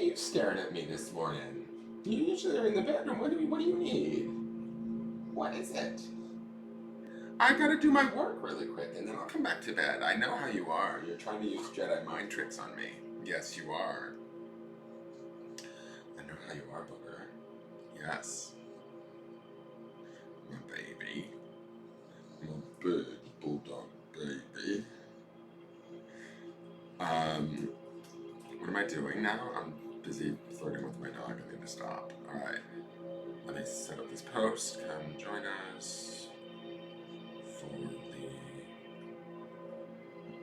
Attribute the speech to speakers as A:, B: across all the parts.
A: you staring at me this morning? You usually are in the bedroom. What do you need? What is it? I gotta do my work really quick and then I'll come back to bed. I know how you are. You're trying to use Jedi mind tricks on me. Yes, you are. I know how you are, Booger. Yes. My baby. My big bulldog baby. What am I doing now? I'm busy flirting with my dog. I need to stop. Alright. Let me set up this post. Come join us for the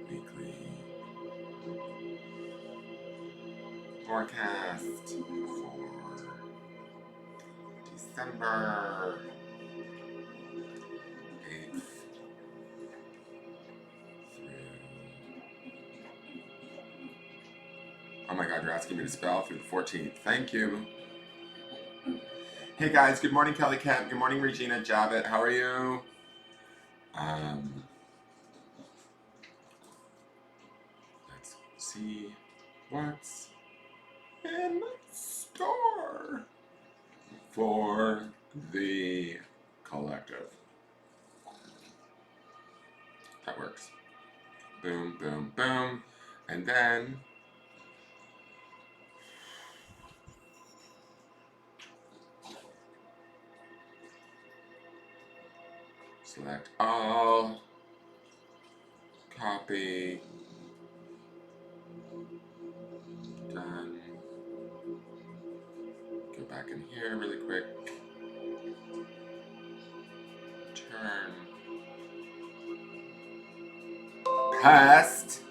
A: weekly forecast for December 8th through... Oh my god, you're asking me to spell through the 14th. Thank you. Hey guys, good morning Kelly Kemp. Good morning Regina Javit. How are you? Let's see what's in store for the collective. That works. Boom, boom, boom. And then select all, copy, done. Go back in here really quick. Turn. Past.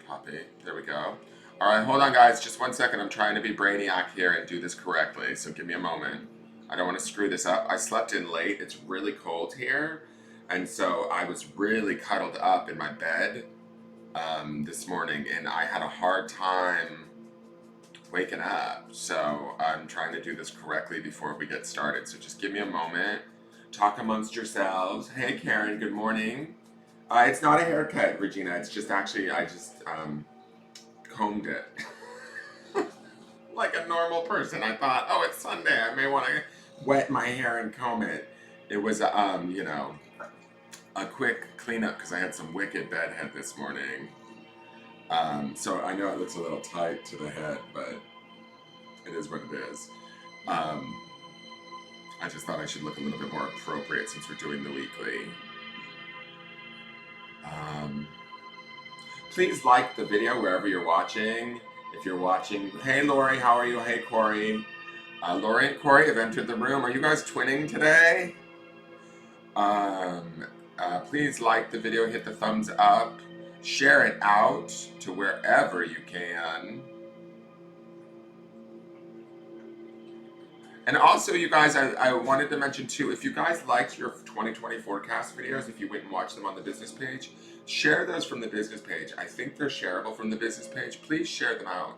A: Copy. There we go. All right, hold on, guys. Just 1 second. I'm trying to be brainiac here and do this correctly, so give me a moment. I don't want to screw this up. I slept in late. It's really cold here, and so I was really cuddled up in my bed this morning, and I had a hard time waking up. So I'm trying to do this correctly before we get started. So just give me a moment. Talk amongst yourselves. Hey, Karen. Good morning. It's not a haircut, Regina. It's just actually, I just combed it. Like a normal person. I thought, oh, it's Sunday. I may want to wet my hair and comb it. It was, you know, a quick cleanup because I had some wicked bedhead this morning. So I know it looks a little tight to the head, but it is what it is. I just thought I should look a little bit more appropriate since we're doing the weekly. Please like the video wherever you're watching. If you're watching, hey Lori, how are you? Hey Corey. Lori and Corey have entered the room. Are you guys twinning today? Please like the video, hit the thumbs up, share it out to wherever you can. And also, you guys, I wanted to mention too, if you guys liked your 2020 forecast videos, if you went and watched them on the business page, share those from the business page. I think they're shareable from the business page. Please share them out,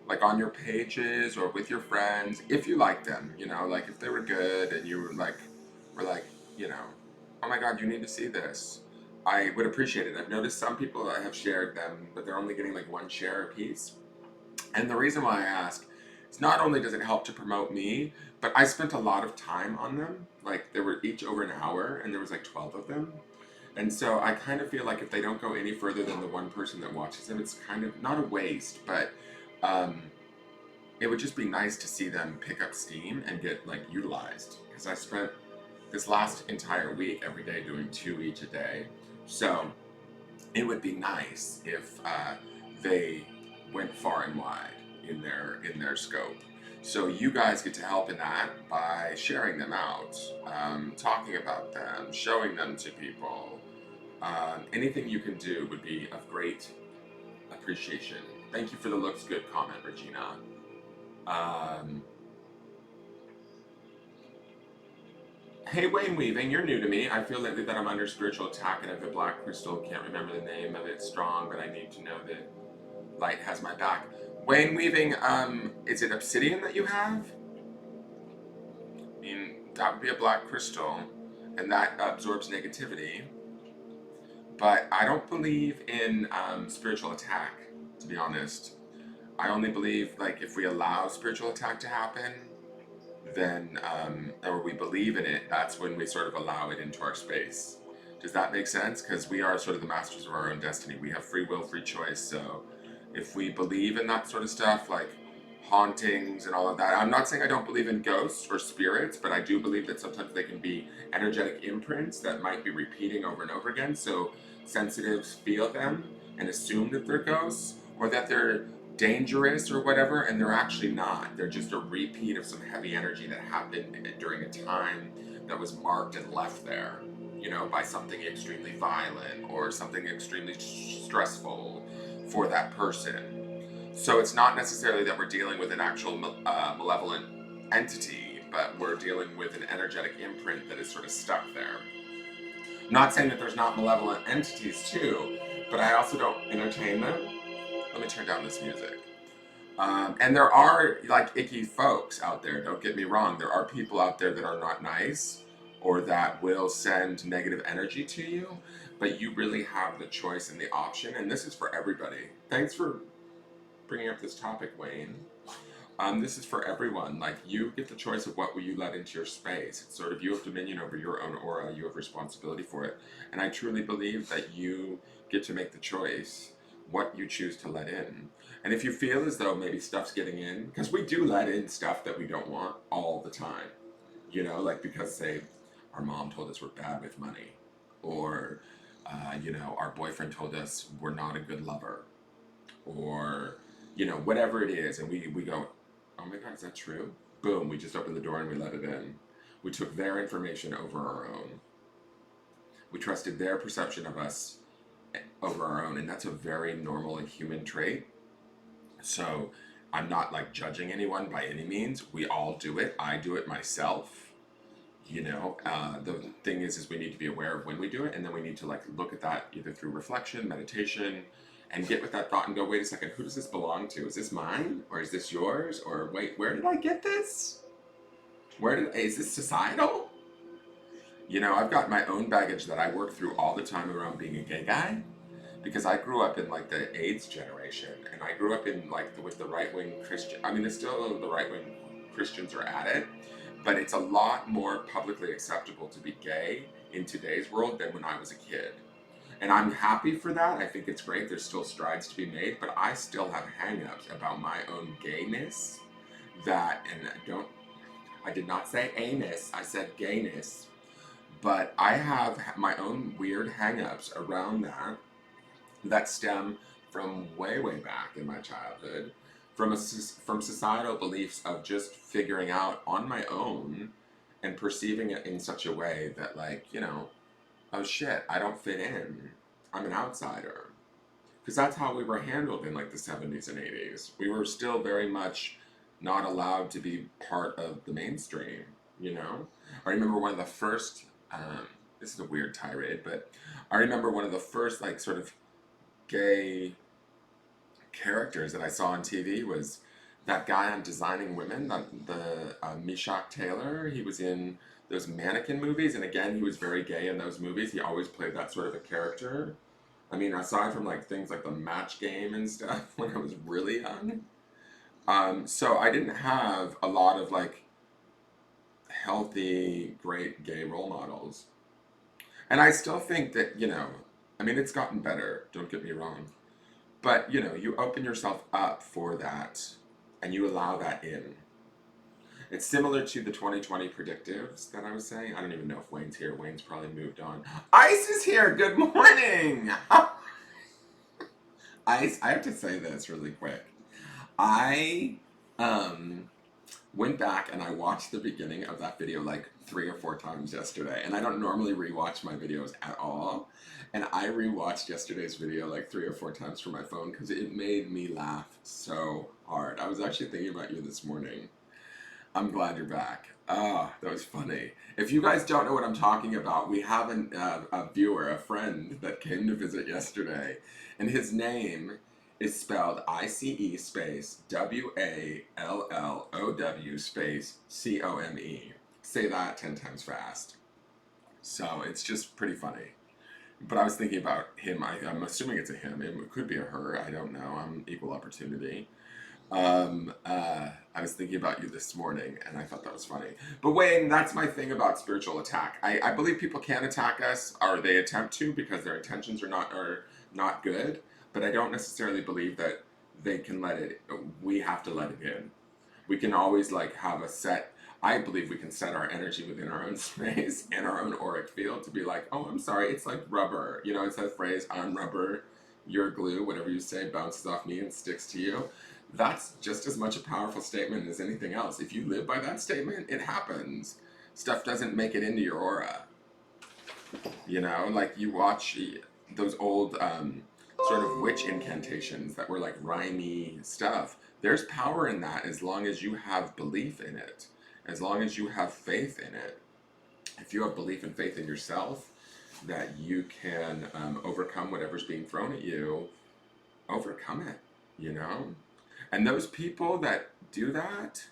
A: like on your pages or with your friends, if you like them, you know, like if they were good and you were like, you know, oh my God, you need to see this. I would appreciate it. I've noticed some people that have shared them, but they're only getting like one share a piece. And the reason why I ask, is not only does it help to promote me, but I spent a lot of time on them. Like they were each over an hour and there was like 12 of them. And so I kind of feel like if they don't go any further than the one person that watches them, it's kind of not a waste, but it would just be nice to see them pick up steam and get like utilized. Because I spent this last entire week every day doing 2 each a day. So it would be nice if they went far and wide in their scope. So you guys get to help in that by sharing them out, talking about them, showing them to people. Anything you can do would be of great appreciation. Thank you for the looks good comment, Regina. Hey Wayne Weaving, you're new to me. I feel lately that I'm under spiritual attack and I have a black crystal. Can't remember the name of it strong, but I need to know that light has my back. Wayne Weaving, is it obsidian that you have? I mean, that would be a black crystal, and that absorbs negativity. But I don't believe in spiritual attack, to be honest. I only believe like if we allow spiritual attack to happen, then or we believe in it, that's when we sort of allow it into our space. Does that make sense? Because we are sort of the masters of our own destiny. We have free will, free choice. So if we believe in that sort of stuff, like hauntings and all of that, I'm not saying I don't believe in ghosts or spirits, but I do believe that sometimes they can be energetic imprints that might be repeating over and over again. So sensitives feel them and assume that they're ghosts or that they're dangerous or whatever, and they're actually not. They're just a repeat of some heavy energy that happened during a time that was marked and left there, you know, by something extremely violent or something extremely stressful for that person. So it's not necessarily that we're dealing with an actual malevolent entity, but we're dealing with an energetic imprint that is sort of stuck there. I'm not saying that there's not malevolent entities too, but I also don't entertain them. Let me turn down this music. And there are like icky folks out there, don't get me wrong. There are people out there that are not nice or that will send negative energy to you, but you really have the choice and the option. And this is for everybody. Thanks for bringing up this topic, Wayne. This is for everyone. Like, you get the choice of what will you let into your space. It's sort of, you have dominion over your own aura. You have responsibility for it. And I truly believe that you get to make the choice what you choose to let in. And if you feel as though maybe stuff's getting in, because we do let in stuff that we don't want all the time, you know, like because, say, our mom told us we're bad with money, or, you know, our boyfriend told us we're not a good lover, or, you know, whatever it is, and we go, oh my God, is that true? Boom, we just opened the door and we let it in. We took their information over our own. We trusted their perception of us over our own, and that's a very normal and human trait. So I'm not like judging anyone by any means. We all do it. I do it myself. You know, the thing is we need to be aware of when we do it, and then we need to like look at that either through reflection, meditation, and get with that thought and go, wait a second, who does this belong to? Is this mine, or is this yours, or wait, where did I get this? Is this societal? You know, I've got my own baggage that I work through all the time around being a gay guy, because I grew up in like the AIDS generation, and I grew up in like with the right wing Christian. I mean, it's still the right wing Christians are at it, but it's a lot more publicly acceptable to be gay in today's world than when I was a kid. And I'm happy for that. I think it's great. There's still strides to be made, but I still have hang-ups about my own gayness that, and I did not say anus, I said gayness. But I have my own weird hang-ups around that stem from way, way back in my childhood, from societal beliefs of just figuring out on my own and perceiving it in such a way that, like, you know, oh shit, I don't fit in. I'm an outsider. Because that's how we were handled in like the 70s and 80s. We were still very much not allowed to be part of the mainstream, you know? I remember one of the first, this is a weird tirade, but I remember one of the first like sort of gay characters that I saw on TV was that guy on Designing Women, the Meshach Taylor. He was in those mannequin movies, and again, he was very gay in those movies. He always played that sort of a character. I mean, aside from like things like the Match Game and stuff when I was really young. So I didn't have a lot of like healthy, great gay role models. And I still think that, you know, I mean, it's gotten better, don't get me wrong. But, you know, you open yourself up for that and you allow that in. It's similar to the 2020 predictives that I was saying. I don't even know if Wayne's here. Wayne's probably moved on. Ice is here. Good morning. Ice, I have to say this really quick. I went back and I watched the beginning of that video like 3 or 4 times yesterday. And I don't normally rewatch my videos at all. And I rewatched yesterday's video like 3 or 4 times from my phone because it made me laugh so hard. I was actually thinking about you this morning. I'm glad you're back. Ah, that was funny. If you guys don't know what I'm talking about, we have a viewer, a friend that came to visit yesterday, and his name is spelled ICE space WALLOW space COME. Say that 10 times fast. So it's just pretty funny. But I was thinking about him. I'm assuming it's a him. It could be a her. I don't know. I'm equal opportunity. I was thinking about you this morning, and I thought that was funny. But Wayne, that's my thing about spiritual attack. I believe people can attack us, or they attempt to, because their intentions are not good. But I don't necessarily believe that they can let it. We have to let it in. We can always like have a set. I believe we can set our energy within our own space and our own auric field to be like, oh, I'm sorry, it's like rubber. You know, it's that phrase, I'm rubber, you're glue, whatever you say bounces off me and sticks to you. That's just as much a powerful statement as anything else. If you live by that statement, it happens. Stuff doesn't make it into your aura. You know, like you watch those old sort of witch incantations that were like rhymey stuff. There's power in that as long as you have belief in it, as long as you have faith in it. If you have belief and faith in yourself that you can overcome whatever's being thrown at you, overcome it, you know? And those people that do that,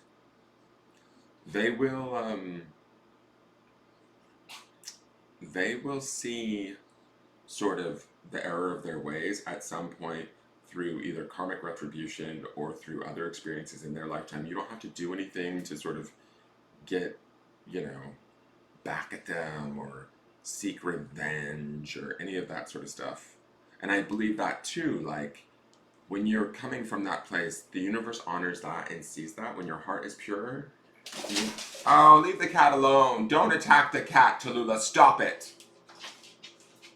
A: they will see sort of the error of their ways at some point through either karmic retribution or through other experiences in their lifetime. You don't have to do anything to sort of get, you know, back at them or seek revenge or any of that sort of stuff. And I believe that too, like when you're coming from that place, the universe honors that and sees that when your heart is pure. Oh, leave the cat alone. Don't attack the cat, Tallulah. Stop it.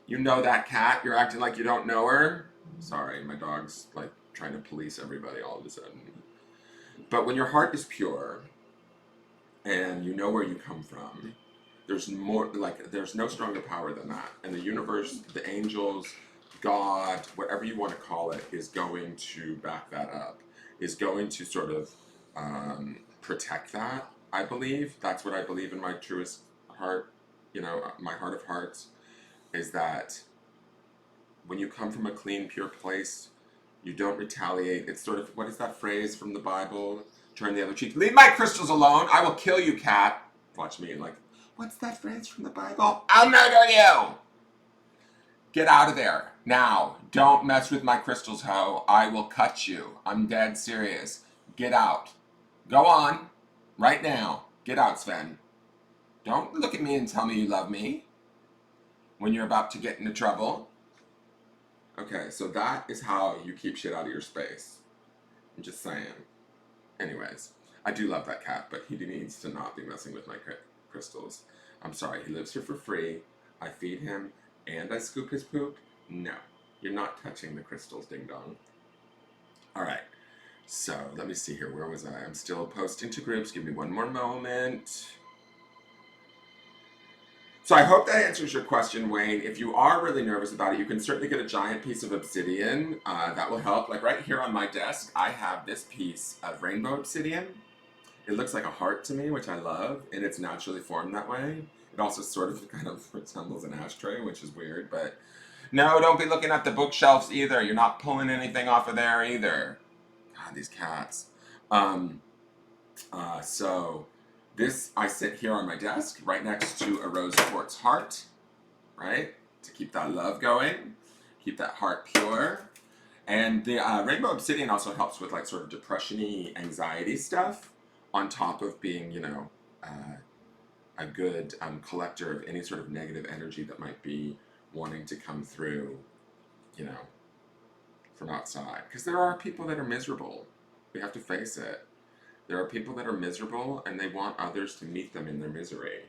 A: You know that cat. You're acting like you don't know her. Sorry, my dog's like trying to police everybody all of a sudden. But when your heart is pure and you know where you come from, there's more, like, there's no stronger power than that. And the universe, the angels, God, whatever you want to call it, is going to back that up, is going to sort of protect that, I believe. That's what I believe in my truest heart, you know, my heart of hearts, is that when you come from a clean, pure place, you don't retaliate. It's sort of, what is that phrase from the Bible? Turn the other cheek. Leave my crystals alone. I will kill you, cat. Watch me like, what's that phrase from the Bible? I'll murder you. Get out of there. Now. Don't mess with my crystals, ho. I will cut you. I'm dead serious. Get out. Go on. Right now. Get out, Sven. Don't look at me and tell me you love me when you're about to get into trouble. Okay, so that is how you keep shit out of your space. I'm just saying. Anyways, I do love that cat, but he needs to not be messing with my crystals. I'm sorry, he lives here for free. I feed him and I scoop his poop. No, you're not touching the crystals, ding dong. All right, so let me see here. Where was I? I'm still posting to groups. Give me one more moment. So I hope that answers your question, Wayne. If you are really nervous about it, you can certainly get a giant piece of obsidian. That will help. Like right here on my desk, I have this piece of rainbow obsidian. It looks like a heart to me, which I love, and it's naturally formed that way. It also sort of kind of resembles an ashtray, which is weird, but no, don't be looking at the bookshelves either. You're not pulling anything off of there either. God, these cats. Um, so this, I sit here on my desk right next to a rose quartz heart, right? To keep that love going, keep that heart pure. And the rainbow obsidian also helps with like sort of depression-y, anxiety stuff, on top of being, you know, a good collector of any sort of negative energy that might be wanting to come through, you know, from outside. Because there are people that are miserable. We have to face it. There are people that are miserable and they want others to meet them in their misery,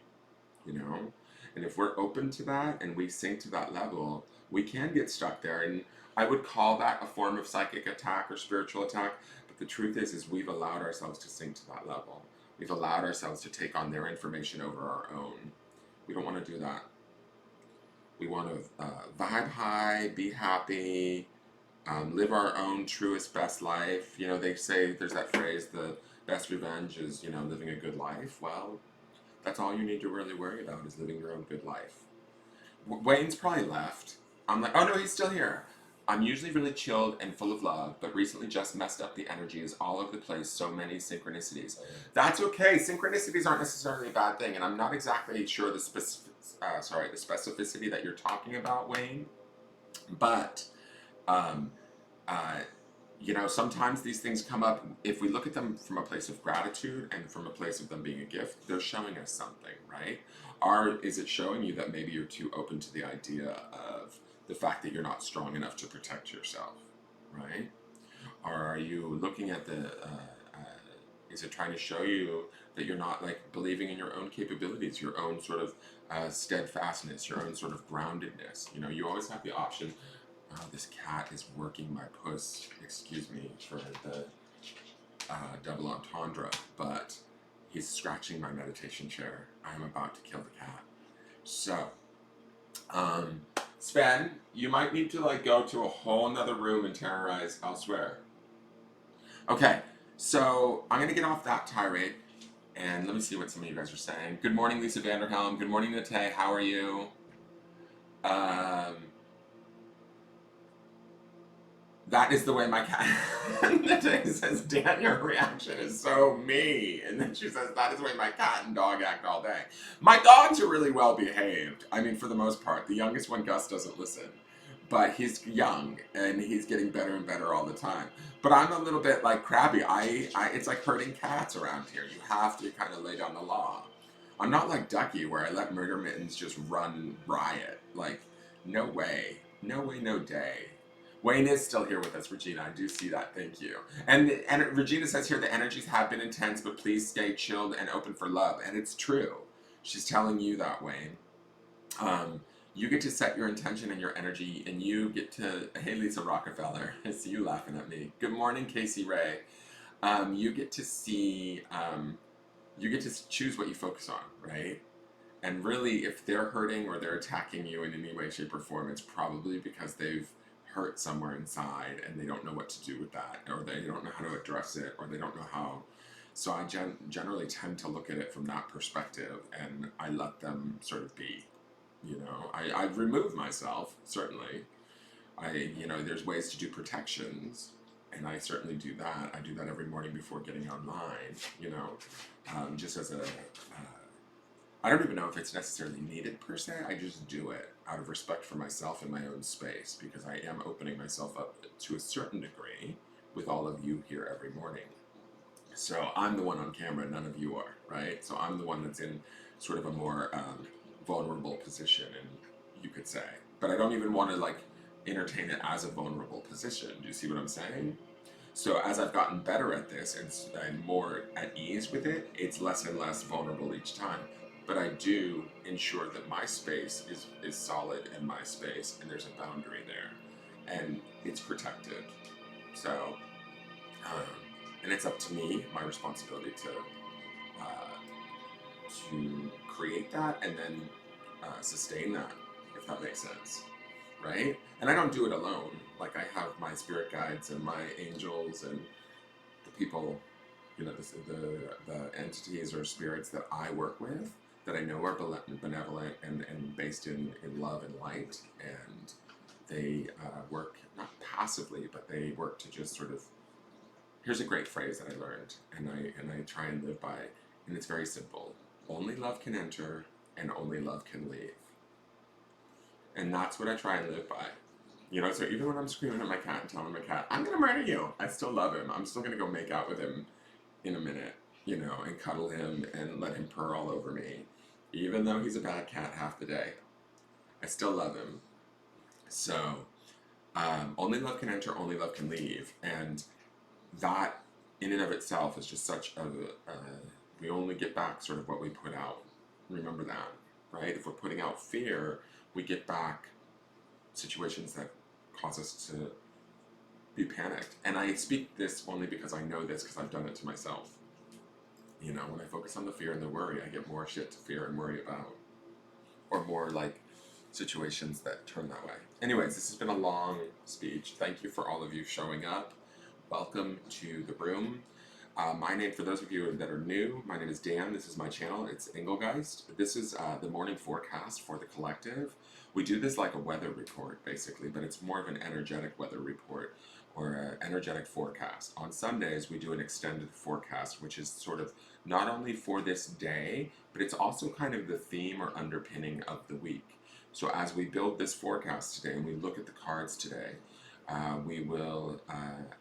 A: you know? And if we're open to that and we sink to that level, we can get stuck there. And I would call that a form of psychic attack or spiritual attack. But the truth is we've allowed ourselves to sink to that level. We've allowed ourselves to take on their information over our own. We don't want to do that. We want to vibe high, be happy, live our own truest, best life. You know, they say, there's that phrase, the best revenge is, you know, living a good life. Well, that's all you need to really worry about is living your own good life. Wayne's probably left. I'm like, oh no, he's still here. I'm usually really chilled and full of love, but recently just messed up the energies all over the place. So many synchronicities. That's okay. Synchronicities aren't necessarily a bad thing, and I'm not exactly sure the the specificity that you're talking about, Wayne. But um, uh, you know, sometimes these things come up. If we look at them from a place of gratitude and from a place of them being a gift, they're showing us something, right? Is it showing you that maybe you're too open to the idea of the fact that you're not strong enough to protect yourself, right? Or are you looking at is it trying to show you that you're not like believing in your own capabilities, your own sort of steadfastness, your own sort of groundedness? You know, you always have the option. Oh, this cat is working my puss. Excuse me for the double entendre, but he's scratching my meditation chair. I'm about to kill the cat. So, Sven, you might need to like go to a whole nother room and terrorize elsewhere. Okay, so I'm gonna get off that tirade and let me see what some of you guys are saying. Good morning, Lisa Vanderhelm. Good morning, Nate. How are you? That is the way my cat. Nate says, Dan, your reaction is so me. And then she says, that is the way my cat and dog act all day. My dogs are really well behaved. I mean, for the most part. The youngest one, Gus, doesn't listen. But he's young and he's getting better and better all the time. But I'm a little bit like crabby. It's like herding cats around here. You have to kind of lay down the law. I'm not like Ducky where I let murder mittens just run riot. Like, no way. No way, no day. Wayne is still here with us, Regina. I do see that. Thank you. And Regina says here the energies have been intense, but please stay chilled and open for love. And it's true. She's telling you that, Wayne. You get to set your intention and your energy, and you get to. Hey, Lisa Rockefeller. I see you laughing at me. Good morning, Casey Ray. You get to see. You get to choose what you focus on, right? And really, if they're hurting or they're attacking you in any way, shape, or form, it's probably because they've hurt somewhere inside and they don't know what to do with that, or they don't know how to address it, or they don't know how. So I generally tend to look at it from that perspective, and I let them sort of be. You know, I've removed myself, certainly. You know, there's ways to do protections, and I certainly do that. I do that every morning before getting online, you know, just as a, I don't even know if it's necessarily needed per se. I just do it out of respect for myself and my own space, because I am opening myself up to a certain degree with all of you here every morning. So I'm the one on camera, none of you are, right? So I'm the one that's in sort of a more vulnerable position, and you could say. But I don't even want to like entertain it as a vulnerable position. Do you see what I'm saying? So as I've gotten better at this and more at ease with it, it's less and less vulnerable each time. But I do ensure that my space is solid in my space, and there's a boundary there, and it's protected. So, and it's up to me, my responsibility to create that and then sustain that, if that makes sense, right? And I don't do it alone. Like I have my spirit guides and my angels and the people, you know, the entities or spirits that I work with that I know are benevolent and based in love and light, and they work not passively, but they work to just sort of. Here's a great phrase that I learned, and I try and live by, and it's very simple. Only love can enter, and only love can leave. And that's what I try and live by. You know, so even when I'm screaming at my cat and telling my cat, I'm gonna murder you, I still love him. I'm still gonna go make out with him in a minute, you know, and cuddle him and let him purr all over me. Even though he's a bad cat half the day, I still love him. So, only love can enter, only love can leave. And that in and of itself is just such a, we only get back sort of what we put out. Remember that, right? If we're putting out fear, we get back situations that cause us to be panicked. And I speak this only because I know this, because I've done it to myself. You know, when I focus on the fear and the worry, I get more shit to fear and worry about. Or more like situations that turn that way. Anyways, this has been a long speech. Thank you for all of you showing up. Welcome to the room. My name, for those of you that are new, my name is Dan. This is my channel. It's Engelgeist. This is the morning forecast for the collective. We do this like a weather report, basically, but it's more of an energetic weather report or an energetic forecast. On Sundays, we do an extended forecast, which is sort of not only for this day, but it's also kind of the theme or underpinning of the week. So as we build this forecast today and we look at the cards today, we will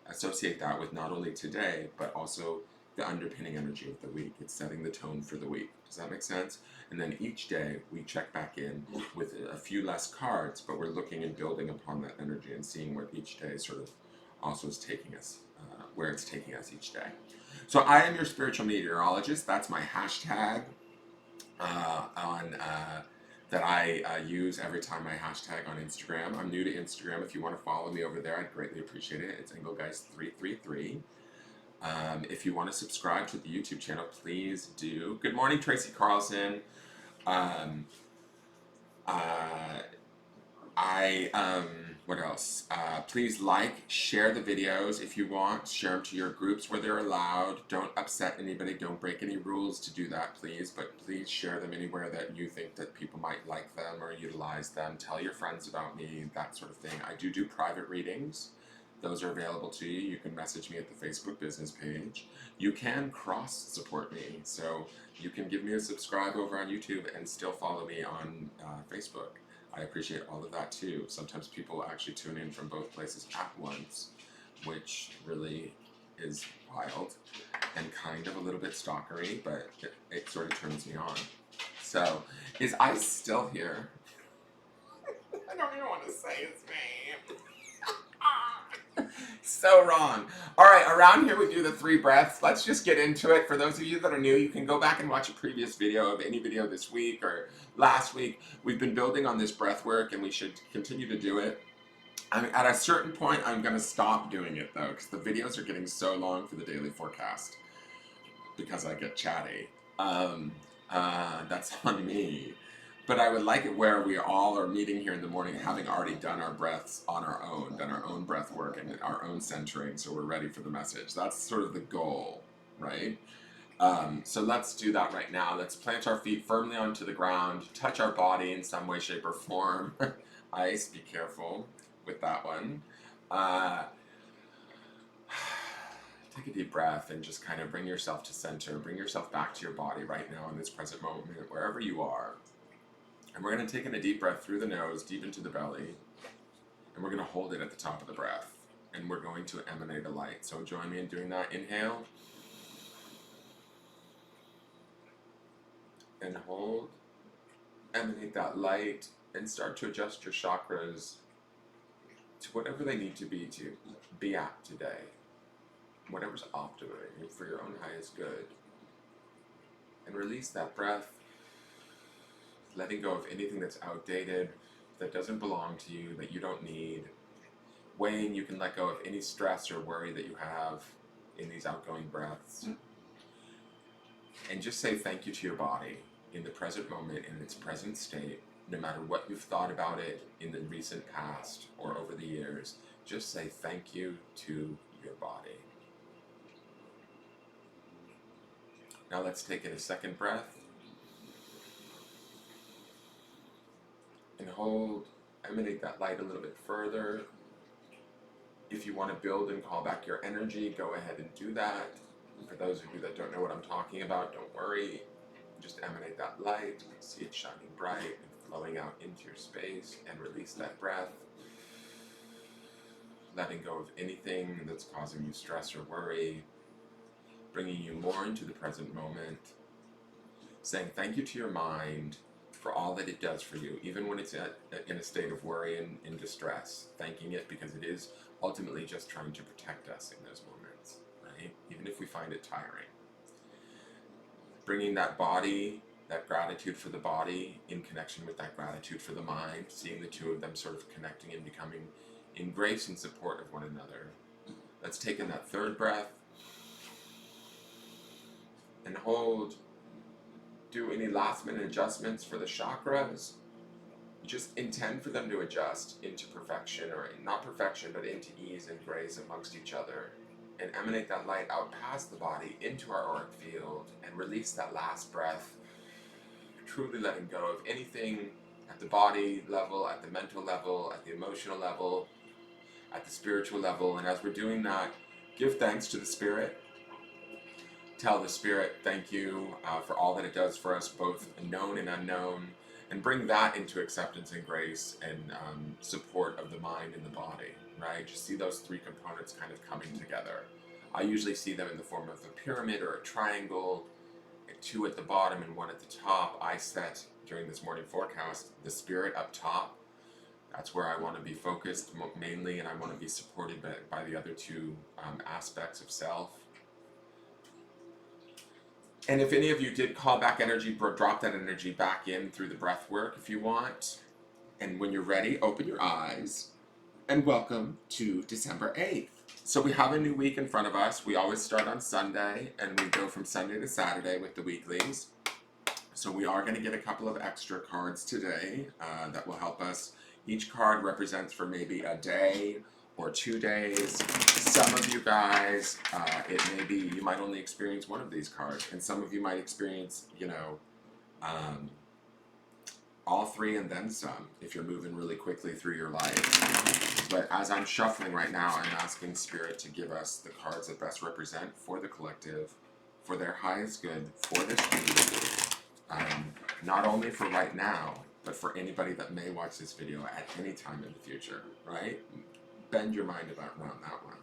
A: associate that with not only today, but also the underpinning energy of the week. It's setting the tone for the week. Does that make sense? And then each day we check back in with a few less cards, but we're looking and building upon that energy and seeing where each day sort of also is taking us, where it's taking us each day. So I am your spiritual meteorologist. That's my hashtag that I use every time I hashtag on Instagram. I'm new to Instagram. If you want to follow me over there, I'd greatly appreciate it. It's Engelgeist333. If you want to subscribe to the YouTube channel, please do. Good morning, Tracy Carlson. What else? Please like, share the videos if you want. Share them to your groups where they're allowed. Don't upset anybody. Don't break any rules to do that, please. But please share them anywhere that you think that people might like them or utilize them. Tell your friends about me, that sort of thing. I do private readings. Those are available to you. You can message me at the Facebook business page. You can cross-support me. So you can give me a subscribe over on YouTube and still follow me on Facebook. I appreciate all of that too. Sometimes people actually tune in from both places at once, which really is wild and kind of a little bit stalkery, but it sort of turns me on. So, is Ice still here? I don't even want to say his name. So wrong. All right, around here we do the 3 breaths. Let's just get into it. For those of you that are new, you can go back and watch a previous video of any video this week or last week. We've been building on this breath work and we should continue to do it. At a certain point, I'm going to stop doing it though, because the videos are getting so long for the daily forecast because I get chatty. That's on me. But I would like it where we all are meeting here in the morning, having already done our breaths on our own, done our own breath work and our own centering, so we're ready for the message. That's sort of the goal, right? So let's do that right now. Let's plant our feet firmly onto the ground, touch our body in some way, shape, or form. Ice, be careful with that one. Take a deep breath and just kind of bring yourself to center. Bring yourself back to your body right now in this present moment, wherever you are. And we're going to take in a deep breath through the nose, deep into the belly. And we're going to hold it at the top of the breath. And we're going to emanate a light. So join me in doing that. Inhale. And hold. Emanate that light. And start to adjust your chakras to whatever they need to be at today. Whatever's optimal for your own highest good. And release that breath. Letting go of anything that's outdated, that doesn't belong to you, that you don't need. Weighing, you can let go of any stress or worry that you have in these outgoing breaths. And just say thank you to your body in the present moment, in its present state, no matter what you've thought about it in the recent past or over the years. Just say thank you to your body. Now let's take in a second breath. And hold, emanate that light a little bit further. If you want to build and call back your energy, go ahead and do that. For those of you that don't know what I'm talking about, don't worry. Just emanate that light, see it shining bright and flowing out into your space, and release that breath. Letting go of anything that's causing you stress or worry, bringing you more into the present moment. Saying thank you to your mind for all that it does for you, even when it's in a state of worry and distress. Thanking it because it is ultimately just trying to protect us in those moments, right? Even if we find it tiring. Bringing that body, that gratitude for the body in connection with that gratitude for the mind, seeing the two of them sort of connecting and becoming in grace and support of one another. Let's take in that third breath and hold. Do any last minute adjustments for the chakras. Just intend for them to adjust into perfection, or not perfection, but into ease and grace amongst each other. and emanate that light out past the body into our auric field and release that last breath, truly letting go of anything at the body level, at the mental level, at the emotional level, at the spiritual level. And as we're doing that, give thanks to the Spirit. Tell the Spirit thank you for all that it does for us, both known and unknown, and bring that into acceptance and grace and support of the mind and the body, right? Just see those three components kind of coming together. I usually see them in the form of a pyramid or a triangle, two at the bottom and one at the top. I set during this morning forecast the Spirit up top. That's where I want to be focused mainly, and I want to be supported by the other two aspects of self. And if any of you did call back energy, drop that energy back in through the breath work if you want. And when you're ready, open your eyes. And welcome to December 8th. So we have a new week in front of us. We always start on Sunday, and we go from Sunday to Saturday with the weeklies. So we are going to get a couple of extra cards today that will help us. Each card represents for maybe a day or 2 days. Some of you guys, it may be you might only experience one of these cards, and some of you might experience, all three and then some if you're moving really quickly through your life. But as I'm shuffling right now, I'm asking Spirit to give us the cards that best represent for the collective, for their highest good, for this community, not only for right now, but for anybody that may watch this video at any time in the future, right? Bend your mind around that one.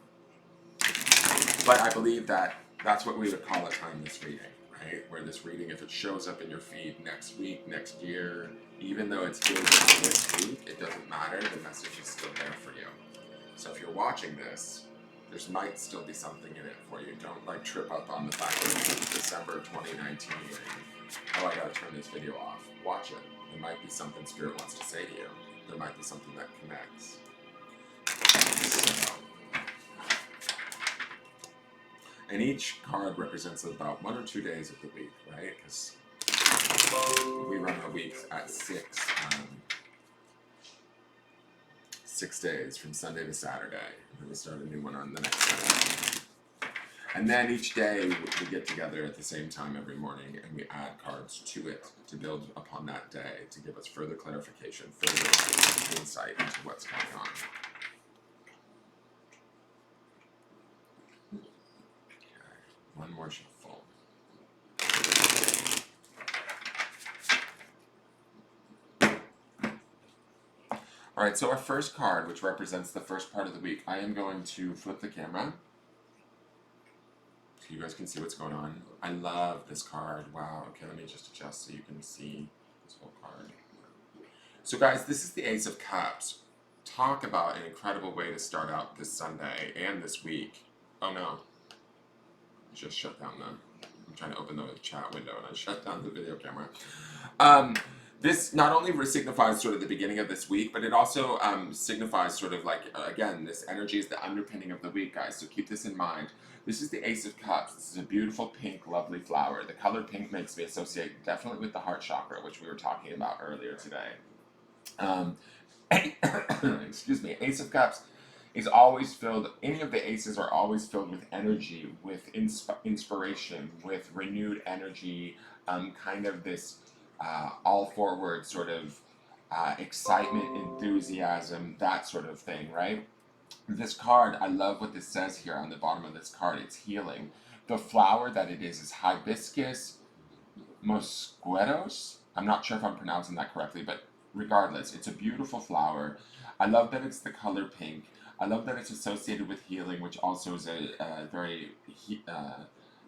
A: But I believe that that's what we would call a timeless reading, right? Where this reading, if it shows up in your feed next week, next year, even though it's filled with this week, it doesn't matter. The message is still there for you. So if you're watching this, there might still be something in it for you. Don't trip up on the fact that it's December 2019 and, oh, I gotta turn this video off. Watch it. There might be something Spirit wants to say to you. There might be something that connects. So, and each card represents about 1 or 2 days of the week, right? Because we run our weeks at 6 days from Sunday to Saturday. And then we start a new one on the next Saturday. And then each day we get together at the same time every morning and we add cards to it to build upon that day, to give us further clarification, further insight into what's going on. Okay, one more shuffle. All right, so our first card, which represents the first part of the week, I am going to flip the camera so you guys can see what's going on. I love this card. Wow. Okay, let me just adjust so you can see this whole card. So guys, this is the Ace of Cups. Talk about an incredible way to start out this Sunday and this week. Oh no. I just shut down I'm trying to open the chat window and I shut down the video camera. This not only signifies sort of the beginning of this week, but it also signifies sort of like, again, this energy is the underpinning of the week, guys. So keep this in mind. This is the Ace of Cups. This is a beautiful pink, lovely flower. The color pink makes me associate definitely with the heart chakra, which we were talking about earlier today. Excuse me. Ace of Cups is always filled, any of the aces are always filled with energy, with inspiration, with renewed energy, kind of this all forward sort of excitement, enthusiasm, that sort of thing, right? This card, I love what this says here on the bottom of this card. It's healing. The flower that it is Hibiscus mosquetos. I'm not sure if I'm pronouncing that correctly, but regardless, it's a beautiful flower. I love that it's the color pink. I love that it's associated with healing, which also is a very,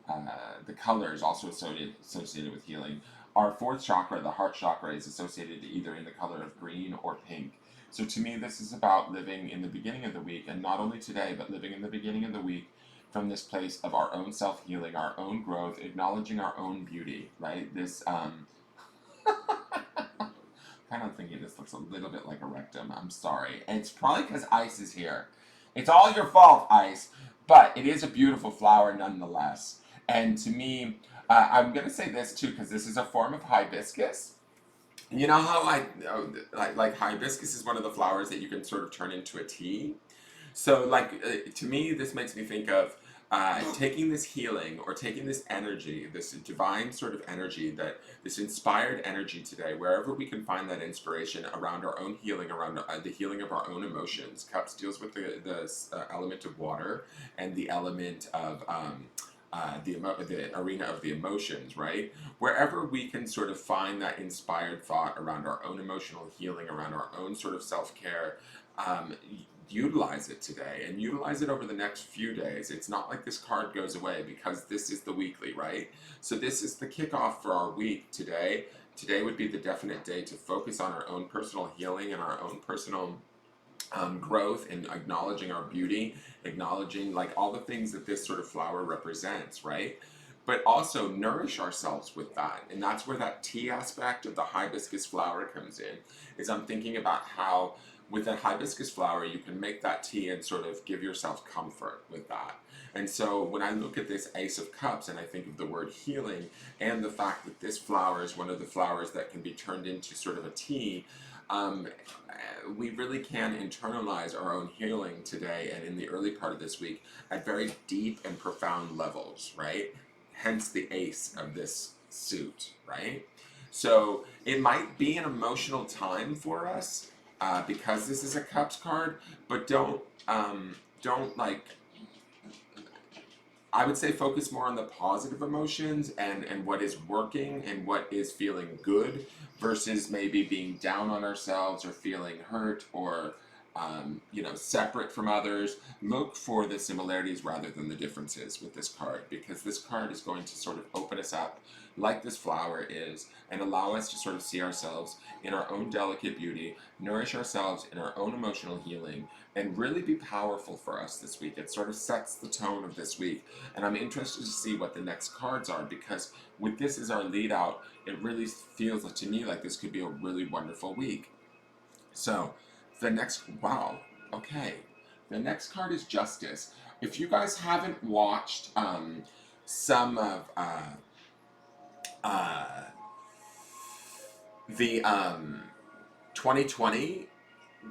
A: the color is also associated with healing. Our fourth chakra, the heart chakra, is associated either in the color of green or pink. So to me, this is about living in the beginning of the week, and not only today, but living in the beginning of the week from this place of our own self-healing, our own growth, acknowledging our own beauty, right? This, kind of thinking this looks a little bit like a rectum. I'm sorry. And it's probably because Ice is here. It's all your fault, Ice. But it is a beautiful flower nonetheless. And to me, I'm going to say this too, because this is a form of hibiscus. You know how like hibiscus is one of the flowers that you can sort of turn into a tea? So to me, this makes me think of taking this healing or taking this energy, this divine sort of energy, that this inspired energy today, wherever we can find that inspiration around our own healing, around the healing of our own emotions. Cups deals with the element of water and the element of the arena of the emotions, right? Wherever we can sort of find that inspired thought around our own emotional healing, around our own sort of self-care, um, utilize it today and utilize it over the next few days. It's not like this card goes away because this is the weekly, right? So this is the kickoff for our week today. Today would be the definite day to focus on our own personal healing and our own personal growth, and acknowledging our beauty, acknowledging like all the things that this sort of flower represents, right? But also nourish ourselves with that. And that's where that tea aspect of the hibiscus flower comes in. Is I'm thinking about how with a hibiscus flower you can make that tea and sort of give yourself comfort with that. And so when I look at this Ace of Cups and I think of the word healing and the fact that this flower is one of the flowers that can be turned into sort of a tea, um, we really can internalize our own healing today and in the early part of this week at very deep and profound levels, right? Hence the ace of this suit, right? So it might be an emotional time for us because this is a cups card, but don't like, I would say focus more on the positive emotions and what is working and what is feeling good versus maybe being down on ourselves or feeling hurt or separate from others. Look for the similarities rather than the differences with this card, because this card is going to sort of open us up like this flower is and allow us to sort of see ourselves in our own delicate beauty, nourish ourselves in our own emotional healing, and really be powerful for us this week. It sort of sets the tone of this week. And I'm interested to see what the next cards are, because with this as our lead out, it really feels to me like this could be a really wonderful week. So, wow, okay. The next card is Justice. If you guys haven't watched some of uh, the 2020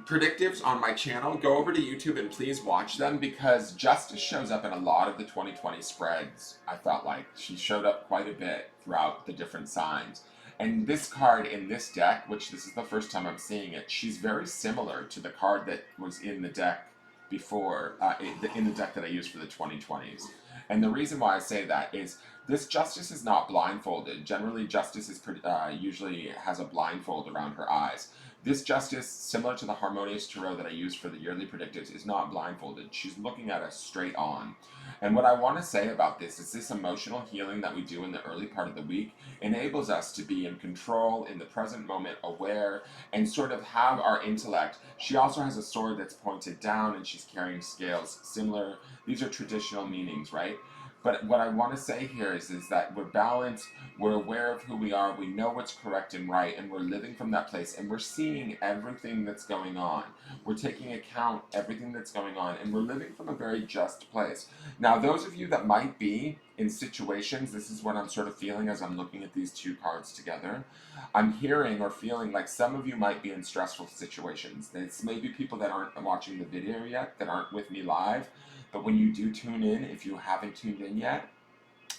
A: predictives on my channel, go over to YouTube and please watch them, because Justice shows up in a lot of the 2020 spreads. I felt like she showed up quite a bit throughout the different signs. And this card in this deck, which this is the first time I'm seeing it, she's very similar to the card that was in the deck before, in the deck that I used for the 2020s. And the reason why I say that is this Justice is not blindfolded. Generally, Justice is usually has a blindfold around her eyes. This Justice, similar to the Harmonious Tarot that I use for the yearly predictives, is not blindfolded. She's looking at us straight on. And what I want to say about this is this emotional healing that we do in the early part of the week enables us to be in control, in the present moment, aware, and sort of have our intellect. She also has a sword that's pointed down and she's carrying scales. Similar, these are traditional meanings, right? But what I want to say here is that we're balanced, we're aware of who we are, we know what's correct and right, and we're living from that place, and we're seeing everything that's going on. We're taking account everything that's going on, and we're living from a very just place. Now, those of you that might be in situations, this is what I'm sort of feeling as I'm looking at these two cards together. I'm hearing or feeling like some of you might be in stressful situations. It's maybe people that aren't watching the video yet, that aren't with me live. But when you do tune in, if you haven't tuned in yet,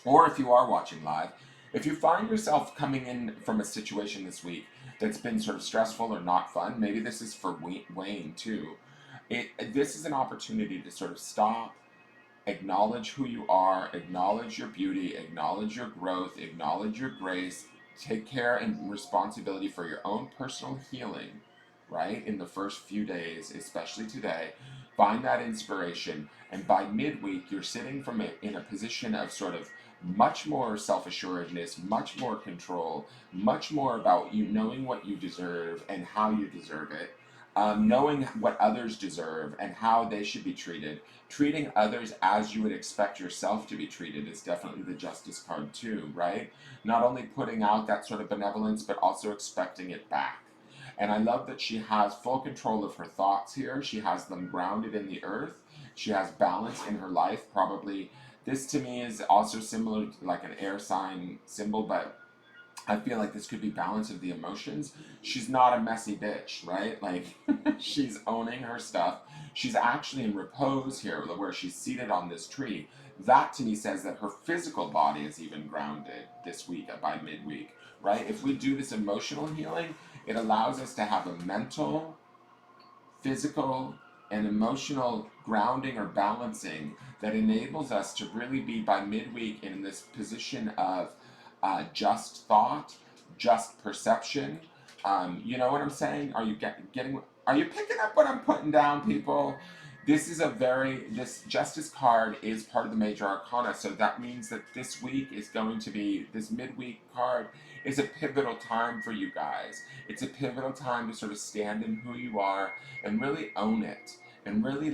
A: or if you are watching live, if you find yourself coming in from a situation this week that's been sort of stressful or not fun, maybe this is for Wayne too. This is an opportunity to sort of stop, acknowledge who you are, acknowledge your beauty, acknowledge your growth, acknowledge your grace, take care and responsibility for your own personal healing, right? In the first few days, especially today, find that inspiration, and by midweek, you're sitting in a position of sort of much more self-assuredness, much more control, much more about you knowing what you deserve and how you deserve it, knowing what others deserve and how they should be treated. Treating others as you would expect yourself to be treated is definitely the Justice card too, right? Not only putting out that sort of benevolence, but also expecting it back. And I love that she has full control of her thoughts here. She has them grounded in the earth. She has balance in her life. Probably this to me is also similar to like an air sign symbol, but I feel like this could be balance of the emotions. She's not a messy bitch, right? Like she's owning her stuff. She's actually in repose here, where she's seated on this tree. That to me says that her physical body is even grounded this week by midweek, right? If we do this emotional healing, it allows us to have a mental, physical, and emotional grounding or balancing that enables us to really be by midweek in this position of just thought, just perception. You know what I'm saying? Are you getting? Are you picking up what I'm putting down, people? This Justice card is part of the major arcana, so that means that this week is going to be, this midweek card is a pivotal time for you guys. It's a pivotal time to sort of stand in who you are and really own it and really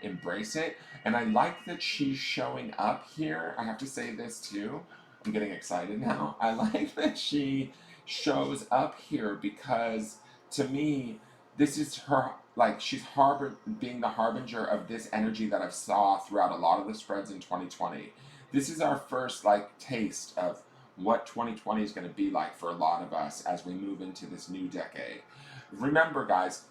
A: embrace it. And I like that she's showing up here. I have to say this too. I'm getting excited now. I like that she shows up here because to me, this is her, like, she's being the harbinger of this energy that I've saw throughout a lot of the spreads in 2020. This is our first like taste of what 2020 is going to be like for a lot of us as we move into this new decade. Remember, guys,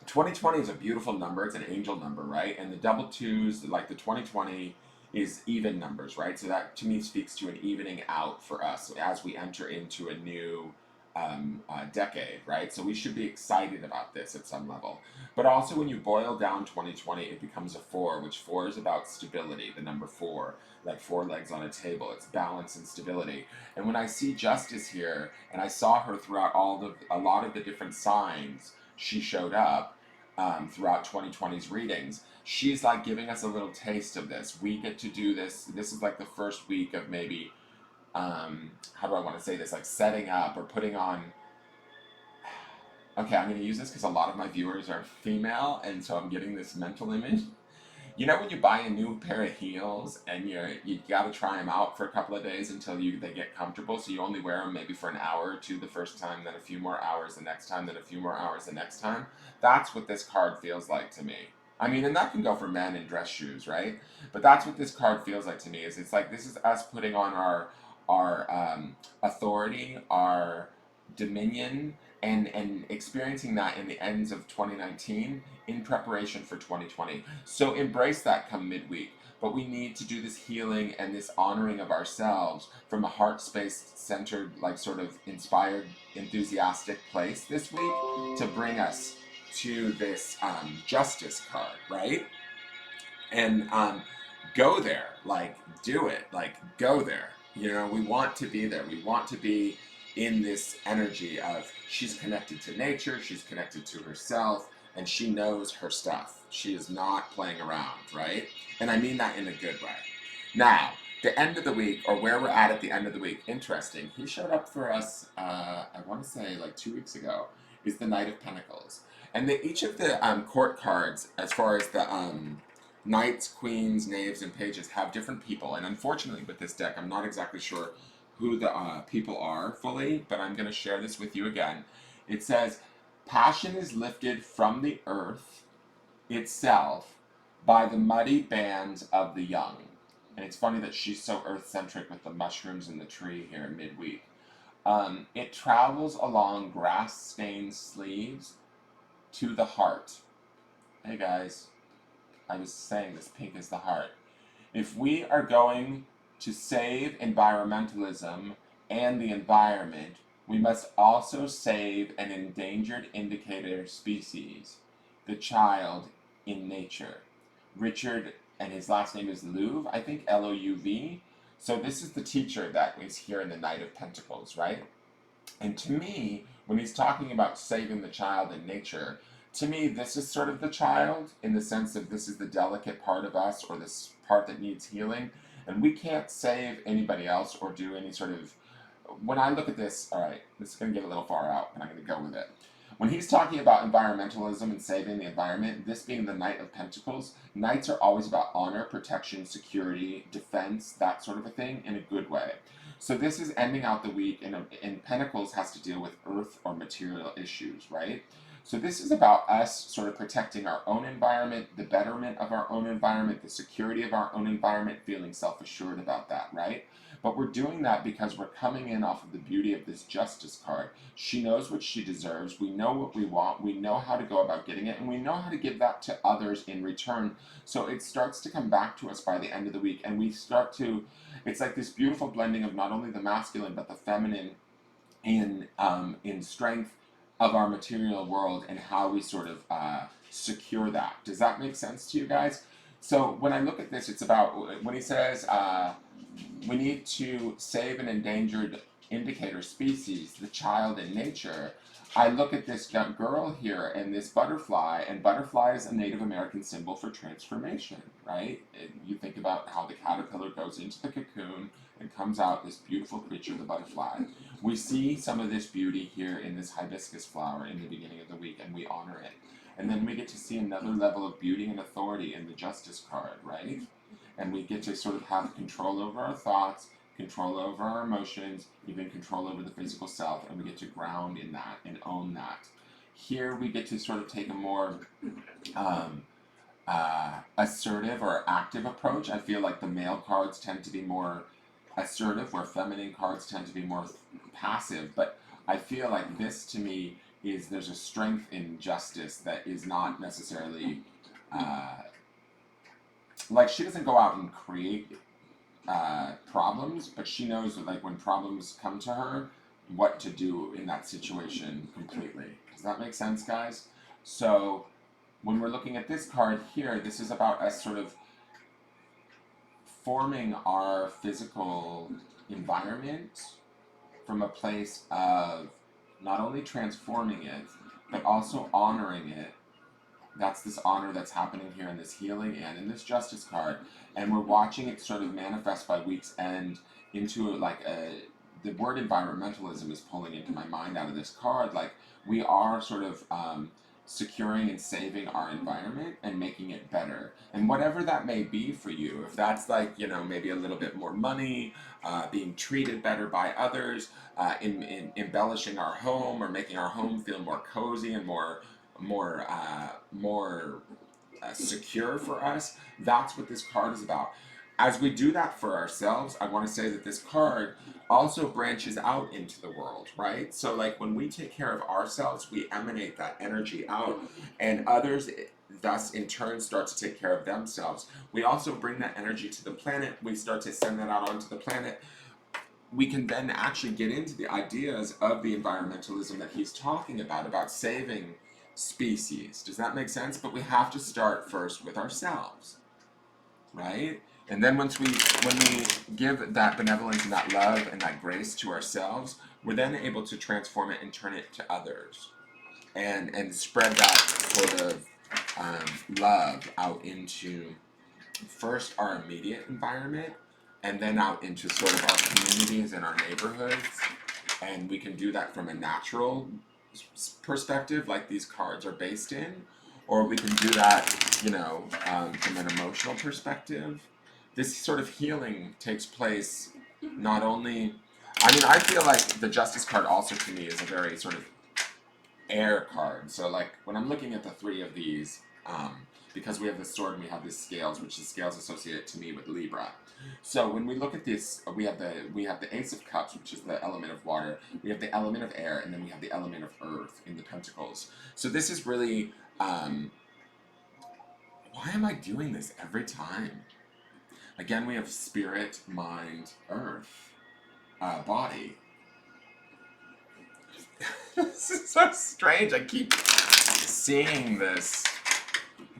A: 2020 is a beautiful number. It's an angel number, right? And the double twos, like the 2020, is even numbers, right? So that to me speaks to an evening out for us as we enter into a new decade, right? So we should be excited about this at some level. But also, when you boil down 2020, it becomes a four, which four is about stability, the number four, like four legs on a table. It's balance and stability. And when I see Justice here, and I saw her throughout a lot of the different signs, she showed up throughout 2020's readings. She's like giving us a little taste of this. We get to do this. This is like the first week of maybe, how do I want to say this? Like setting up or putting on. Okay, I'm going to use this because a lot of my viewers are female, and so I'm getting this mental image. You know when you buy a new pair of heels and you got to try them out for a couple of days until they get comfortable, so you only wear them maybe for an hour or two the first time, then a few more hours the next time, then a few more hours the next time? That's what this card feels like to me. I mean, and that can go for men in dress shoes, right? But that's what this card feels like to me. Is it's like this is us putting on our authority, our dominion, and experiencing that in the ends of 2019 in preparation for 2020. So embrace that come midweek. But we need to do this healing and this honoring of ourselves from a heart space centered, like sort of inspired, enthusiastic place this week to bring us to this Justice card, right? And go there, like do it, like go there. You know, we want to be there. We want to be in this energy of she's connected to nature, she's connected to herself, and she knows her stuff. She is not playing around, right? And I mean that in a good way. Now, the end of the week, or where we're at the end of the week, interesting. He showed up for us, I want to say like 2 weeks ago, is the Knight of Pentacles. And each of the court cards, as far as the knights, queens, knaves, and pages, have different people. And unfortunately, with this deck, I'm not exactly sure who the people are fully, but I'm going to share this with you again. It says, passion is lifted from the earth itself by the muddy bands of the young. And it's funny that she's so earth-centric with the mushrooms in the tree here midweek. It travels along grass-stained sleeves to the heart. Hey guys, I was saying this pink is the heart. If we are going to save environmentalism and the environment, we must also save an endangered indicator species, the child in nature. Richard, and his last name is Louv, I think, L-O-U-V. So this is the teacher that is here in the Knight of Pentacles, right? And to me, when he's talking about saving the child in nature, to me, this is sort of the child in the sense of this is the delicate part of us or this part that needs healing. And we can't save anybody else or do any sort of. When I look at this, all right, this is going to get a little far out, but I'm going to go with it. When he's talking about environmentalism and saving the environment, this being the Knight of Pentacles, knights are always about honor, protection, security, defense, that sort of a thing, in a good way. So this is ending out the week, and Pentacles has to deal with earth or material issues, right? So this is about us sort of protecting our own environment, the betterment of our own environment, the security of our own environment, feeling self-assured about that, right? But we're doing that because we're coming in off of the beauty of this Justice card. She knows what she deserves. We know what we want. We know how to go about getting it. And we know how to give that to others in return. So it starts to come back to us by the end of the week. And we start to, it's like this beautiful blending of not only the masculine, but the feminine in strength of our material world and how we sort of secure that. Does that make sense to you guys? So when I look at this, it's about when he says we need to save an endangered indicator species, the child in nature. I look at this girl here and this butterfly, and butterfly is a Native American symbol for transformation, right? And you think about how the caterpillar goes into the cocoon and comes out this beautiful creature, the butterfly. We see some of this beauty here in this hibiscus flower in the beginning of the week, and we honor it. And then we get to see another level of beauty and authority in the Justice card, right? And we get to sort of have control over our thoughts, control over our emotions, even control over the physical self, and we get to ground in that and own that. Here we get to sort of take a more assertive or active approach. I feel like the male cards tend to be more assertive, where feminine cards tend to be more passive, but I feel like this to me is there's a strength in Justice that is not necessarily like she doesn't go out and create problems, but she knows that like when problems come to her, what to do in that situation completely. Does that make sense, guys? So when we're looking at this card here, this is about us sort of forming our physical environment from a place of not only transforming it, but also honoring it. That's this honor that's happening here in this healing and in this Justice card. And we're watching it sort of manifest by week's end into the word environmentalism is pulling into my mind out of this card. Like we are sort of securing and saving our environment and making it better. And whatever that may be for you, if that's like, you know, maybe a little bit more money, being treated better by others, in embellishing our home or making our home feel more cozy and more secure for us, that's what this card is about. As we do that for ourselves, I want to say that this card also branches out into the world, right? So like when we take care of ourselves, we emanate that energy out, and others thus in turn start to take care of themselves. We also bring that energy to the planet. We start to send that out onto the planet. We can then actually get into the ideas of the environmentalism that he's talking about saving species. Does that make sense? But we have to start first with ourselves, right? And then when we give that benevolence and that love and that grace to ourselves, we're then able to transform it and turn it to others, and spread that sort of love out into first our immediate environment, and then out into sort of our communities and our neighborhoods. And we can do that from a natural perspective, like these cards are based in, or we can do that, you know, from an emotional perspective. This sort of healing takes place not only, I mean, I feel like the Justice card also to me is a very sort of air card. So like when I'm looking at the three of these, because we have the sword and we have the scales, which the scales associated to me with Libra. So when we look at this, we have the Ace of Cups, which is the element of water. We have the element of air, and then we have the element of earth in the Pentacles. So this is really, why am I doing this every time? Again, we have spirit, mind, earth, body. This is so strange. I keep seeing this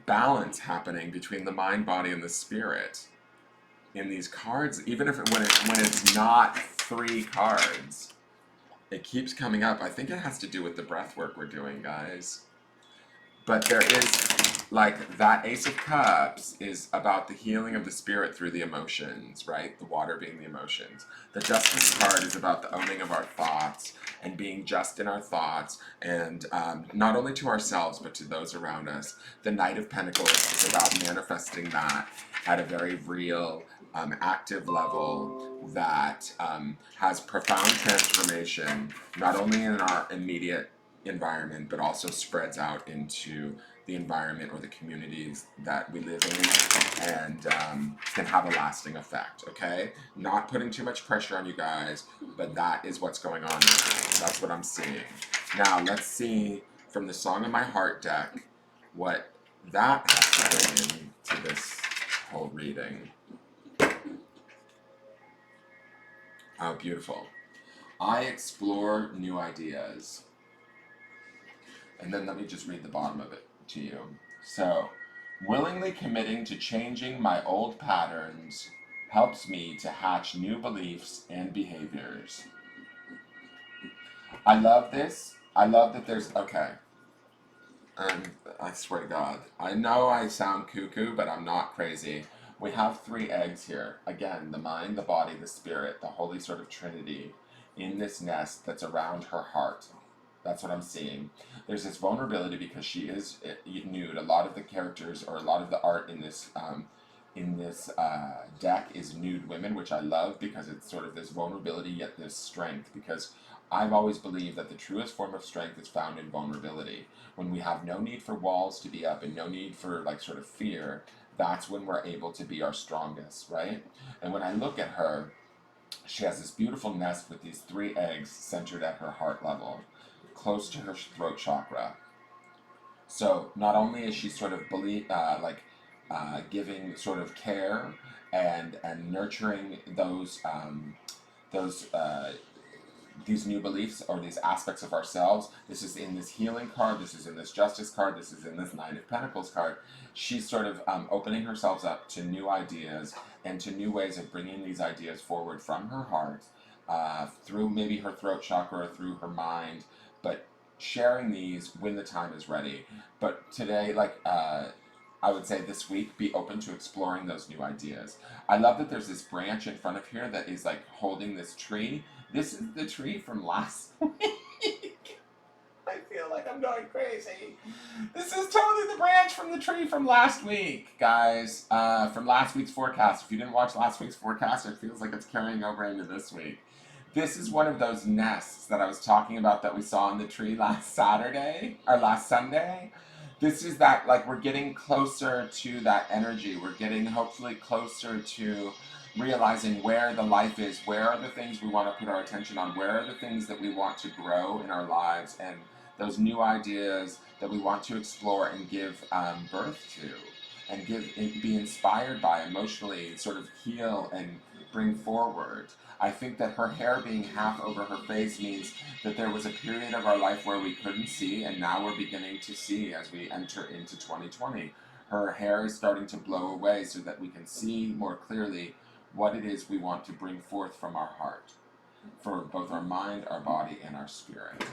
A: balance happening between the mind, body, and the spirit in these cards. Even if when it's not three cards, it keeps coming up. I think it has to do with the breath work we're doing, guys. But there is, like, that Ace of Cups is about the healing of the spirit through the emotions, right? The water being the emotions. The Justice card is about the owning of our thoughts and being just in our thoughts, and not only to ourselves, but to those around us. The Knight of Pentacles is about manifesting that at a very real, active level that has profound transformation, not only in our immediate environment, but also spreads out into the environment or the communities that we live in, and can have a lasting effect, okay? Not putting too much pressure on you guys, but that is what's going on. That's what I'm seeing. Now, let's see from the Song of My Heart deck what that has to bring into this whole reading. Oh, beautiful. I explore new ideas. And then let me just read the bottom of it to you. So, willingly committing to changing my old patterns helps me to hatch new beliefs and behaviors. I love this. I love that there's, okay. I swear to God, I know I sound cuckoo, but I'm not crazy. We have 3 eggs here. Again, the mind, the body, the spirit, the holy sort of trinity in this nest that's around her heart. That's what I'm seeing. There's this vulnerability because she is nude. A lot of the characters or a lot of the art in this deck is nude women, which I love because it's sort of this vulnerability yet this strength. Because I've always believed that the truest form of strength is found in vulnerability. When we have no need for walls to be up and no need for like sort of fear, that's when we're able to be our strongest, right? And when I look at her, she has this beautiful nest with these 3 eggs centered at her heart level, close to her throat chakra. So not only is she sort of giving sort of care and nurturing those these new beliefs or these aspects of ourselves. This is in this healing card. This is in this justice card. This is in this Nine of Pentacles card. She's sort of opening herself up to new ideas and to new ways of bringing these ideas forward from her heart, through maybe her throat chakra, through her mind, but sharing these when the time is ready. But today, I would say this week, be open to exploring those new ideas. I love that there's this branch in front of here that is like holding this tree. This is the tree from last week. I feel like I'm going crazy. This is totally the branch from the tree from last week, guys. From last week's forecast. If you didn't watch last week's forecast, it feels like it's carrying over into this week. This is one of those nests that I was talking about that we saw on the tree last Saturday, or last Sunday. This is that, like, we're getting closer to that energy. We're getting hopefully closer to realizing where the life is, where are the things we want to put our attention on, where are the things that we want to grow in our lives, and those new ideas that we want to explore and give birth to, and be inspired by, emotionally sort of heal and bring forward. I think that her hair being half over her face means that there was a period of our life where we couldn't see, and now we're beginning to see as we enter into 2020. Her hair is starting to blow away so that we can see more clearly what it is we want to bring forth from our heart, for both our mind, our body, and our spirit.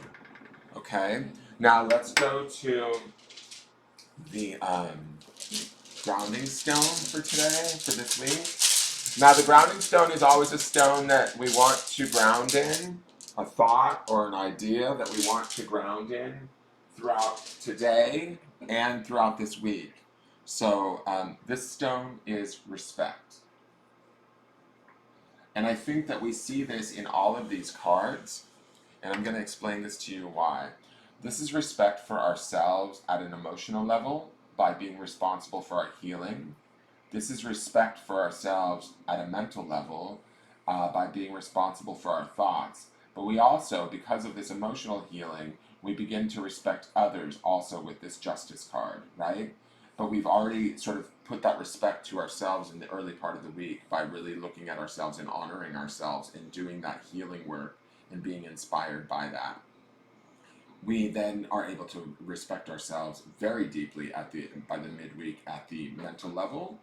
A: Okay? Now let's go to the grounding stone for today, for this week. Now, the grounding stone is always a stone that we want to ground in, a thought or an idea that we want to ground in throughout today and throughout this week. So, this stone is respect. And I think that we see this in all of these cards, and I'm going to explain this to you why. This is respect for ourselves at an emotional level by being responsible for our healing. This is respect for ourselves at a mental level by being responsible for our thoughts. But we also, because of this emotional healing, we begin to respect others also with this justice card, right? But we've already sort of put that respect to ourselves in the early part of the week by really looking at ourselves and honoring ourselves and doing that healing work and being inspired by that. We then are able to respect ourselves very deeply by the midweek at the mental level,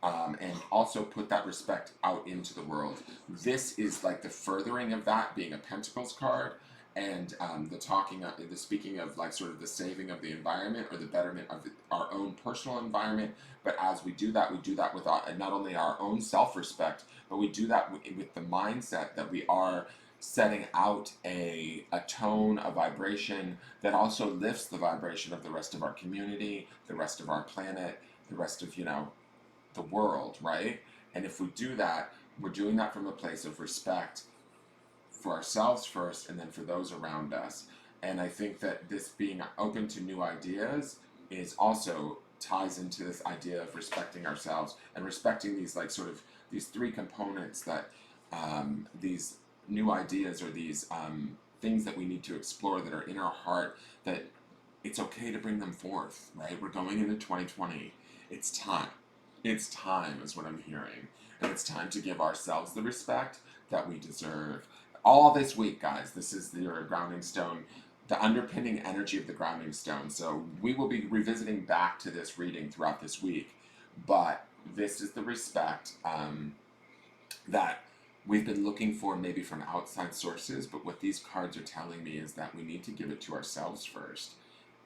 A: and also put that respect out into the world. This is like the furthering of that, being a Pentacles card, and the speaking of like sort of the saving of the environment or the betterment of our own personal environment. But as we do that with not only our own self-respect, but we do that with the mindset that we are setting out a tone, a vibration that also lifts the vibration of the rest of our community, the rest of our planet, the rest of, the world, right? And if we do that, we're doing that from a place of respect for ourselves first and then for those around us. And I think that this being open to new ideas is also ties into this idea of respecting ourselves and respecting these like sort of these three components that these new ideas or these things that we need to explore that are in our heart, that it's okay to bring them forth, right? We're going into 2020. It's time. It's time is what I'm hearing. And it's time to give ourselves the respect that we deserve. All this week, guys, this is your grounding stone, the underpinning energy of the grounding stone. So we will be revisiting back to this reading throughout this week. But this is the respect that we've been looking for maybe from outside sources. But what these cards are telling me is that we need to give it to ourselves first.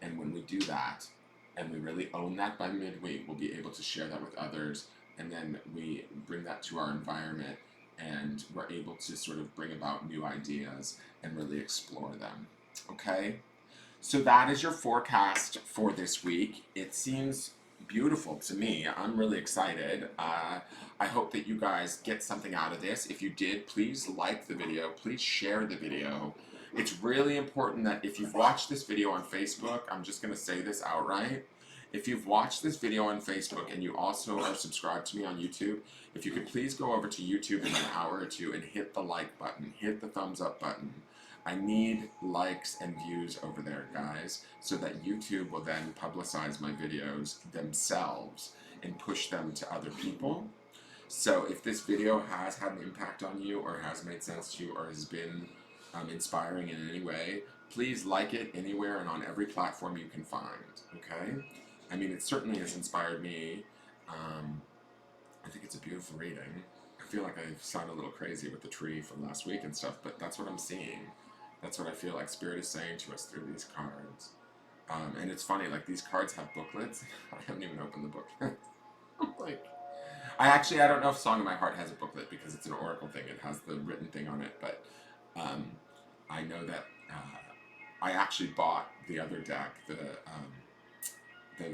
A: And when we do that, and we really own that by midweek, we'll be able to share that with others. And then we bring that to our environment, and we're able to sort of bring about new ideas and really explore them. Okay? So that is your forecast for this week. It seems beautiful to me. I'm really excited. I hope that you guys get something out of this. If you did, please like the video. Please share the video. It's really important that if you've watched this video on Facebook, I'm just going to say this outright. If you've watched this video on Facebook and you also are subscribed to me on YouTube, if you could please go over to YouTube in an hour or two and hit the like button, hit the thumbs up button. I need likes and views over there, guys, so that YouTube will then publicize my videos themselves and push them to other people. So if this video has had an impact on you, or has made sense to you, or has been inspiring in any way, please like it anywhere and on every platform you can find, okay? I mean, it certainly has inspired me. I think it's a beautiful reading. I feel like I sound a little crazy with the tree from last week and stuff, but that's what I'm seeing. That's what I feel like Spirit is saying to us through these cards. And it's funny, like these cards have booklets. I haven't even opened the booklet. I'm like, I don't know if Song of My Heart has a booklet because it's an oracle thing. It has the written thing on it, but I know that I actually bought the other deck, the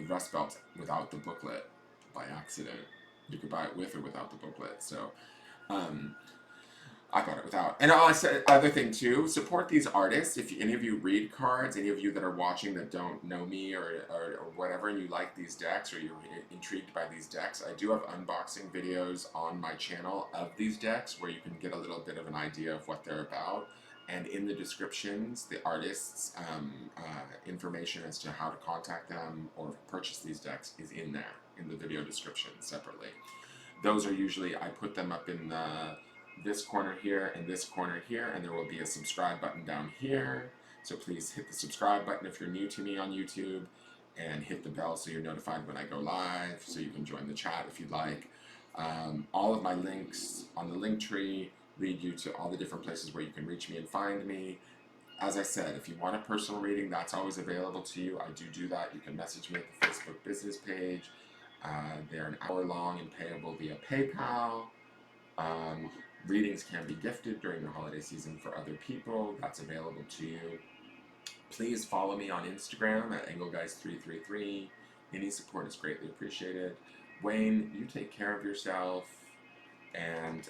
A: Rust Belt, without the booklet by accident. You could buy it with or without the booklet. So I bought it without. And I'll say other thing too, support these artists. If any of you read cards, any of you that are watching that don't know me or whatever, and you like these decks or you're intrigued by these decks, I do have unboxing videos on my channel of these decks where you can get a little bit of an idea of what they're about. And in the descriptions, the artists' information as to how to contact them or purchase these decks is in there, in the video description separately. Those are usually, I put them up in this corner here and this corner here, and there will be a subscribe button down here. So please hit the subscribe button if you're new to me on YouTube, and hit the bell so you're notified when I go live, so you can join the chat if you'd like. All of my links on the link tree lead you to all the different places where you can reach me and find me. As I said, if you want a personal reading, that's always available to you. I do that. You can message me at the Facebook business page. They're an hour long and payable via PayPal. Readings can be gifted during the holiday season for other people. That's available to you. Please follow me on Instagram at Engelgeist333. Any support is greatly appreciated. Wayne, you take care of yourself. And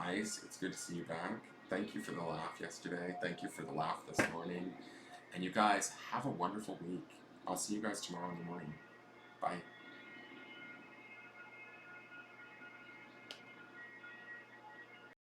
A: Ice, it's good to see you back. Thank you for the laugh yesterday. Thank you for the laugh this morning. And you guys, have a wonderful week. I'll see you guys tomorrow in the morning. Bye.